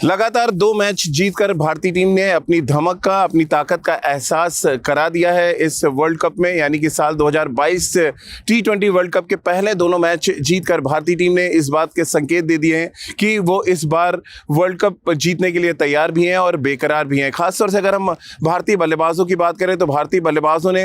लगातार 2 मैच जीतकर भारतीय टीम ने अपनी धमक का, अपनी ताकत का एहसास करा दिया है इस वर्ल्ड कप में। यानी कि साल 2022 T20 वर्ल्ड कप के पहले दोनों मैच जीतकर भारतीय टीम ने इस बात के संकेत दे दिए हैं कि वो इस बार वर्ल्ड कप जीतने के लिए तैयार भी हैं और बेकरार भी हैं। खासतौर से अगर हम भारतीय बल्लेबाजों की बात करें तो भारतीय बल्लेबाजों ने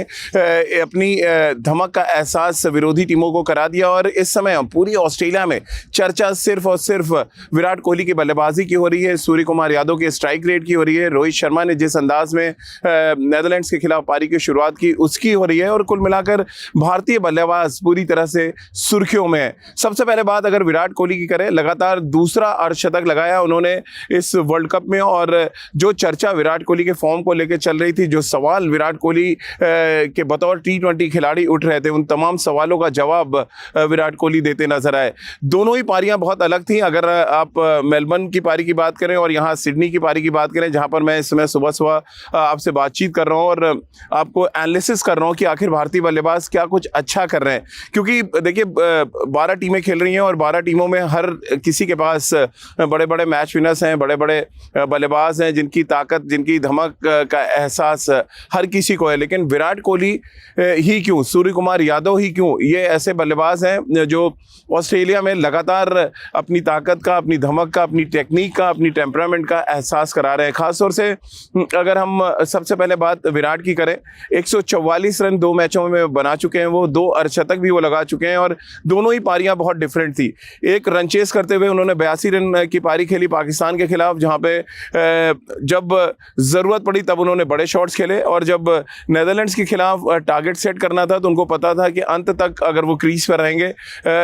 अपनी धमक का एहसास विरोधी टीमों को करा दिया और इस समय पूरी ऑस्ट्रेलिया में चर्चा सिर्फ और सिर्फ विराट कोहली की बल्लेबाजी की हो रही है, सूर्य कुमार यादव के स्ट्राइक रेट की हो रही है, रोहित शर्मा ने जिस अंदाज में नेदरलैंड्स के खिलाफ पारी की शुरुआत की उसकी हो रही है और कुल मिलाकर भारतीय बल्लेबाज पूरी तरह से सुर्खियों में है। सबसे पहले बात अगर विराट कोहली की करें, लगातार दूसरा अर्धशतक लगाया उन्होंने इस वर्ल्ड कप में और जो चर्चा विराट कोहली के फॉर्म को लेकर चल रही थी, जो सवाल विराट कोहली के बतौर T20 खिलाड़ी उठ रहे थे, उन तमाम सवालों का जवाब विराट कोहली देते नजर आए। दोनों ही पारियां बहुत अलग थी। अगर आप मेलबर्न की पारी की बात करें और यहाँ सिडनी की पारी की बात करें, जहां पर मैं इस समय सुबह सुबह आपसे बातचीत कर रहा हूं और आपको एनालिसिस कर रहा हूं कि आखिर भारतीय बल्लेबाज क्या कुछ अच्छा कर रहे हैं। क्योंकि देखिए 12 टीमें खेल रही हैं और 12 टीमों में हर किसी के पास बड़े बड़े मैच विनर्स हैं, बड़े बड़े बल्लेबाज हैं जिनकी ताकत, जिनकी धमक का एहसास हर किसी को है। लेकिन विराट कोहली ही क्यों, सूर्य कुमार यादव ही क्यों, ये ऐसे बल्लेबाज हैं जो ऑस्ट्रेलिया में लगातार अपनी ताकत का, अपनी धमक का, अपनी टेक्निक का, अपनी टेम्परामेंट का एहसास करा रहे हैं। खासतौर से अगर हम सबसे पहले बात विराट की करें, 144 रन 2 मैचों में बना चुके हैं वो, 2 अर्धशतक भी वो लगा चुके हैं और दोनों ही पारियां बहुत डिफरेंट थी। एक रन चेस करते हुए उन्होंने 82 रन की पारी खेली पाकिस्तान के खिलाफ, जहां पे जब जरूरत पड़ी तब उन्होंने बड़े शॉट्स खेले और जब नेदरलैंड्स के खिलाफ टारगेट सेट करना था तो उनको पता था कि अंत तक अगर वो क्रीज पर रहेंगे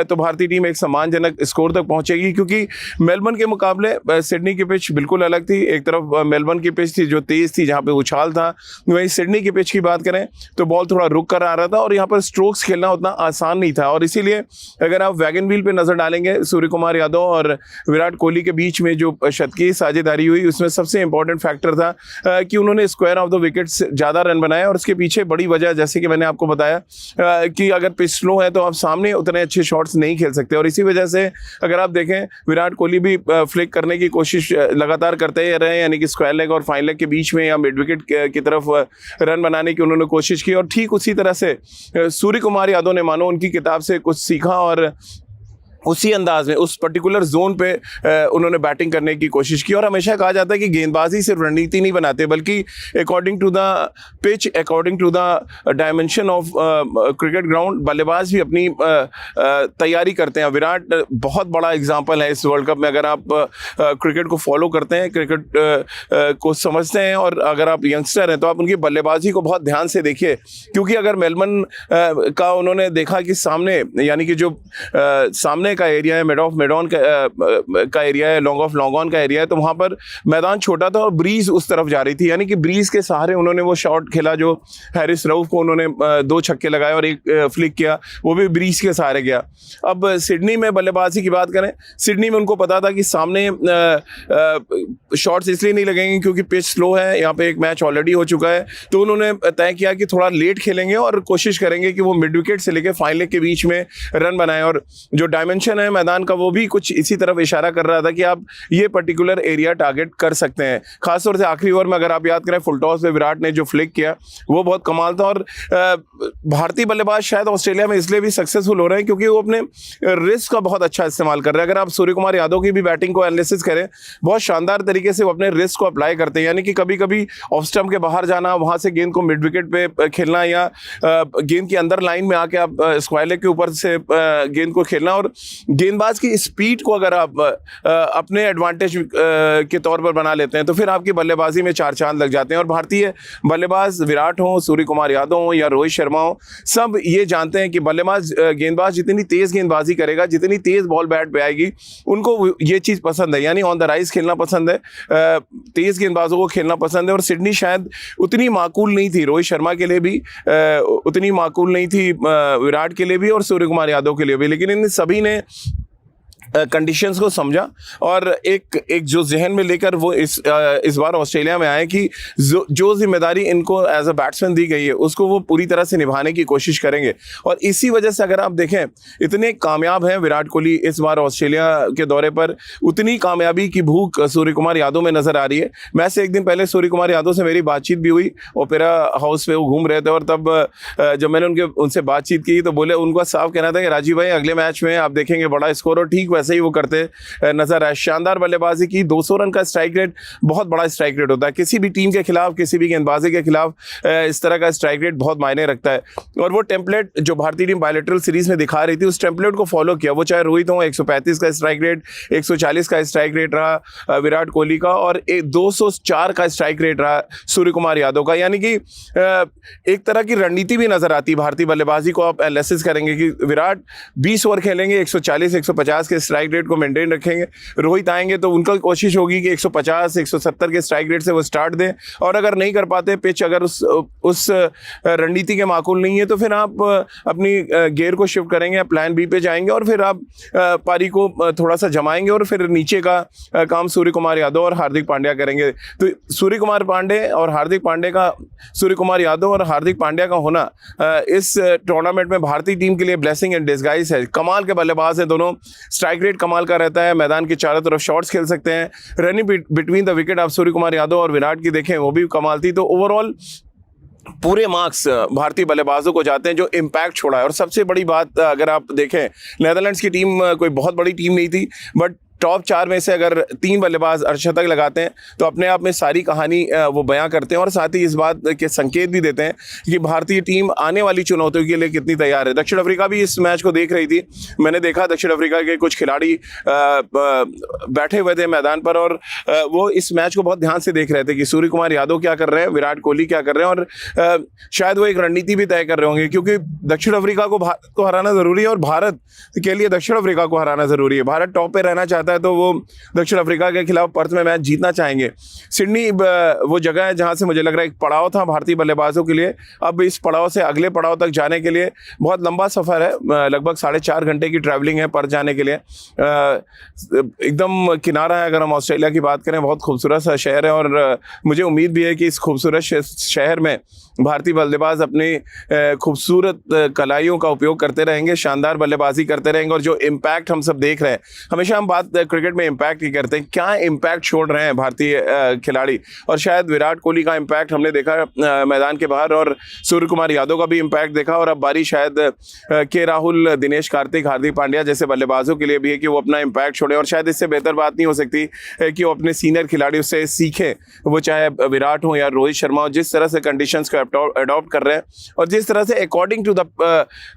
तो भारतीय टीम एक सम्मानजनक स्कोर तक पहुंचेगी। क्योंकि मेलबर्न के मुकाबले सिडनी की पिच बिल्कुल अलग थी। एक तरफ मेलबर्न की पिच थी जो तेज थी, जहां पे उछाल था, वहीं सिडनी की पिच की बात करें तो बॉल थोड़ा रुक कर आ रहा था और यहाँ पर स्ट्रोक्स खेलना उतना आसान नहीं था। और इसीलिए अगर आप वैगन व्हील पे नजर डालेंगे, सूर्य कुमार यादव और विराट कोहली के बीच में जो शतकीय साझेदारी हुई, उसमें सबसे इंपॉर्टेंट फैक्टर था कि उन्होंने स्क्वायर ऑफ द विकेट्स ज्यादा रन बनाए। और उसके पीछे बड़ी वजह, जैसे कि मैंने आपको बताया कि अगर पिच स्लो है तो आप सामने उतने अच्छे शॉट्स नहीं खेल सकते। और इसी वजह से अगर आप देखें, विराट कोहली भी फ्लिक करने की कोशिश लगातार करते ही रहे, यानी कि स्क्वायर लेग और फाइन लेग के बीच में या मिड विकेट की तरफ रन बनाने की उन्होंने कोशिश की। और ठीक उसी तरह से सूर्य कुमार यादव ने मानो उनकी किताब से कुछ सीखा और उसी अंदाज में उस पर्टिकुलर जोन पे उन्होंने बैटिंग करने की कोशिश की। और हमेशा कहा जाता है कि गेंदबाजी सिर्फ रणनीति नहीं बनाते, बल्कि according to the pitch, according to the dimension of cricket ground, बल्लेबाज भी अपनी तैयारी करते हैं। विराट बहुत बड़ा एग्जांपल है इस वर्ल्ड कप में। अगर आप क्रिकेट को फॉलो करते हैं, क्रिकेट को समझते हैं और अगर आप यंगस्टर हैं तो आप उनकी बल्लेबाजी को बहुत ध्यान से देखिए। क्योंकि अगर मेलबर्न का उन्होंने देखा कि सामने, यानी कि जो सामने का एरिया है, मिड ऑफ मिडॉन का एरिया है, लॉन्ग ऑफ लॉन्ग ऑन का एरिया है, तो वहां पर मैदान छोटा था और ब्रीज उस तरफ जा रही थी। यानी कि ब्रीज के सहारे उन्होंने वो शॉट खेला जो हैरिस रऊफ को उन्होंने 2 छक्के लगाए और एक फ्लिक किया, वो भी ब्रीज के सहारे गया। अब सिडनी में बल्लेबाजी की बात करें, सिडनी में उनको पता था कि सामने शॉट्स इसलिए नहीं लगेंगे क्योंकि पिच स्लो है, यहाँ पे एक मैच ऑलरेडी हो चुका है, तो उन्होंने तय किया कि थोड़ा लेट खेलेंगे और कोशिश करेंगे कि वो मिड विकेट से लेकर फाइन लेग के बीच में रन बनाएं। और जो डायमेंशन है मैदान का वो भी कुछ इसी तरफ इशारा कर रहा था कि आप ये पर्टिकुलर एरिया टारगेट कर सकते हैं। खासतौर से आखिरी ओवर में अगर आप याद करें, फुल टॉस पे विराट ने जो फ्लिक किया वो बहुत कमाल था। और भारतीय बल्लेबाज शायद ऑस्ट्रेलिया में इसलिए भी सक्सेसफुल हो रहे हैं क्योंकि वो अपने रिस्क का बहुत अच्छा इस्तेमाल कर रहे हैं। अगर आप सूर्य कुमार यादव की भी बैटिंग को एनालिसिस करें, बहुत शानदार तरीके से वो अपने रिस्क को अप्लाई करते हैं। यानी कि कभी कभी ऑफ स्टंप के बाहर जाना, वहां से गेंद को मिड विकेट पे खेलना या गेंद की अंदर लाइन में आके आप स्क्वायर लेग के ऊपर से गेंद को खेलना। और गेंदबाज की स्पीड को अगर आप अपने एडवांटेज के तौर पर बना लेते हैं तो फिर आपकी बल्लेबाजी में 4 चांद लग जाते हैं। और भारतीय बल्लेबाज विराट हो, सूर्य कुमार यादव हो या रोहित शर्मा हो, सब ये जानते हैं कि गेंदबाज जितनी तेज गेंदबाजी करेगा, जितनी तेज बॉल बैट पे आएगी, उनको ये चीज़ पसंद है, यानी ऑन द राइज खेलना पसंद है, तेज गेंदबाजों को खेलना पसंद है। और सिडनी शायद उतनी माकूल नहीं थी रोहित शर्मा के लिए भी, उतनी माकूल नहीं थी विराट के लिए भी और सूर्य कुमार यादव के लिए भी, लेकिन इन सभी ने कंडीशंस को समझा और एक जो जहन में लेकर वो इस बार ऑस्ट्रेलिया में आए कि जो जिम्मेदारी इनको एज अ बैट्समैन दी गई है उसको वो पूरी तरह से निभाने की कोशिश करेंगे। और इसी वजह से अगर आप देखें इतने कामयाब हैं विराट कोहली इस बार ऑस्ट्रेलिया के दौरे पर, उतनी कामयाबी की भूख सूर्य कुमार यादव में नजर आ रही है। मैच से एक दिन पहले सूर्य कुमार यादव से मेरी बातचीत भी हुई, ओपेरा हाउस पे वो घूम रहे थे और तब जब मैंने उनसे बातचीत की तो बोले, उनका साफ कहना था कि राजीव भाई अगले मैच में आप देखेंगे बड़ा स्कोर, और ठीक वैसे ही वो करते नजर आए। शानदार बल्लेबाजी की, 200 रन का स्ट्राइक रेट बहुत बड़ा स्ट्राइक रेट होता है किसी भी टीम के खिलाफ, किसी भी गेंदबाजी के खिलाफ इस तरह का स्ट्राइक रेट बहुत मायने रखता है। और वो टेम्पलेट जो भारतीय टीम बायलैटरल सीरीज में दिखा रही थी उस टेम्पलेट को फॉलो किया, वो चाहे रोहित हो 135 का स्ट्राइक रेट, 140 का स्ट्राइक रेट रहा विराट कोहली का, और 204 का स्ट्राइक रेट रहा सूर्य कुमार यादव का। यानी कि एक तरह की रणनीति भी नजर आती है भारतीय बल्लेबाजी को। आप एनालिसिस करेंगे कि विराट 20 ओवर खेलेंगे, 140 150 के स्ट्राइक रेट को मेंटेन रखेंगे, रोहित आएंगे तो उनका कोशिश होगी कि 150 170 के स्ट्राइक रेट से वो स्टार्ट दें, और अगर नहीं कर पाते, पिच अगर उस रणनीति के माकूल नहीं है तो फिर आप अपनी गियर को शिफ्ट करेंगे, प्लान बी पे जाएंगे और फिर आप पारी को थोड़ा सा जमाएंगे और फिर नीचे का काम सूर्य कुमार यादव और हार्दिक पांड्या करेंगे। तो सूर्य कुमार यादव और हार्दिक पांड्या का होना इस टूर्नामेंट में भारतीय टीम के लिए ब्लेसिंग इन डिस्गाइज है। कमाल के बल्लेबाज हैं दोनों, स्ट्राइक रेट कमाल का रहता है, मैदान के चारों तरफ शॉट्स खेल सकते हैं, रनिंग बिटवीन द विकेट आप सूर्य कुमार यादव और विराट की देखें वो भी कमाल थी। तो ओवरऑल पूरे मार्क्स भारतीय बल्लेबाजों को जाते हैं जो इम्पैक्ट छोड़ा है। और सबसे बड़ी बात अगर आप देखें, नेदरलैंड्स की टीम कोई बहुत बड़ी टीम नहीं थी, बट टॉप 4 में से अगर 3 बल्लेबाज अर्धशतक लगाते हैं तो अपने आप में सारी कहानी वो बयां करते हैं और साथ ही इस बात के संकेत भी देते हैं कि भारतीय टीम आने वाली चुनौतियों के लिए कितनी तैयार है। दक्षिण अफ्रीका भी इस मैच को देख रही थी, मैंने देखा दक्षिण अफ्रीका के कुछ खिलाड़ी बैठे हुए थे मैदान पर और वो इस मैच को बहुत ध्यान से देख रहे थे कि सूर्य कुमार यादव क्या कर रहे हैं, विराट कोहली क्या कर रहे हैं, और शायद वो एक रणनीति भी तय कर रहे होंगे क्योंकि दक्षिण अफ्रीका को भारत को हराना जरूरी है और भारत के लिए दक्षिण अफ्रीका को हराना जरूरी है। भारत टॉप पे रहना चाहता है तो वो दक्षिण अफ्रीका के खिलाफ पर्थ में मैच जीतना चाहेंगे। सिडनी वो जगह है जहां से मुझे लग रहा है एक पड़ाव था भारतीय बल्लेबाजों के लिए। अब इस पड़ाव से अगले पड़ाव तक जाने के लिए बहुत लंबा सफर है, लगभग 4.5 घंटे की ट्रैवलिंग है पर्थ जाने के लिए। एकदम किनारा है। अगर हम ऑस्ट्रेलिया की बात करें, बहुत खूबसूरत सा शहर है और मुझे उम्मीद भी है कि इस खूबसूरत शहर में भारतीय बल्लेबाज अपनी खूबसूरत कलाइयों का उपयोग करते रहेंगे, शानदार बल्लेबाजी करते रहेंगे और जो इम्पैक्ट हम सब देख रहे हैं, हमेशा हम बात क्रिकेट में इम्पैक्ट की करते हैं, क्या इम्पैक्ट छोड़ रहे हैं भारतीय खिलाड़ी। और शायद विराट कोहली का इम्पैक्ट हमने देखा मैदान के बाहर और सूर्य कुमार यादव का भी इम्पैक्ट देखा, और अब बारी शायद के राहुल, दिनेश कार्तिक, हार्दिक पांड्या जैसे बल्लेबाजों के लिए भी है कि वो अपना इम्पैक्ट छोड़े। और शायद इससे बेहतर बात नहीं हो सकती कि वो अपने सीनियर खिलाड़ियों से सीखें, वो चाहे विराट हो या रोहित शर्मा हो, जिस तरह से कंडीशंस को अडॉप्ट कर रहे हैं और जिस तरह से अकॉर्डिंग टू द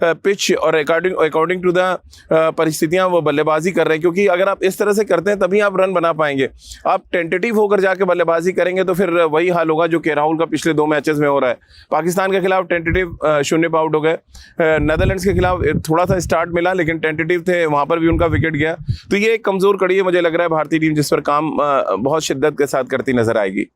पिच और अकॉर्डिंग टू द परिस्थितियां वो बल्लेबाजी कर रहे हैं। क्योंकि अगर आप इस तरह से करते हैं तभी आप रन बना पाएंगे। आप टेंटेटिव होकर जाके बल्लेबाजी करेंगे तो फिर वही हाल होगा जो के राहुल का पिछले 2 मैचेस में हो रहा है। पाकिस्तान के खिलाफ टेंटेटिव 0 पे आउट हो गए, नेदरलैंड्स के खिलाफ थोड़ा सा स्टार्ट मिला लेकिन टेंटेटिव थे, वहां पर भी उनका विकेट गया। तो ये एक कमजोर कड़ी है, मुझे लग रहा है भारतीय टीम जिस पर काम बहुत शिद्दत के साथ करती नजर आएगी।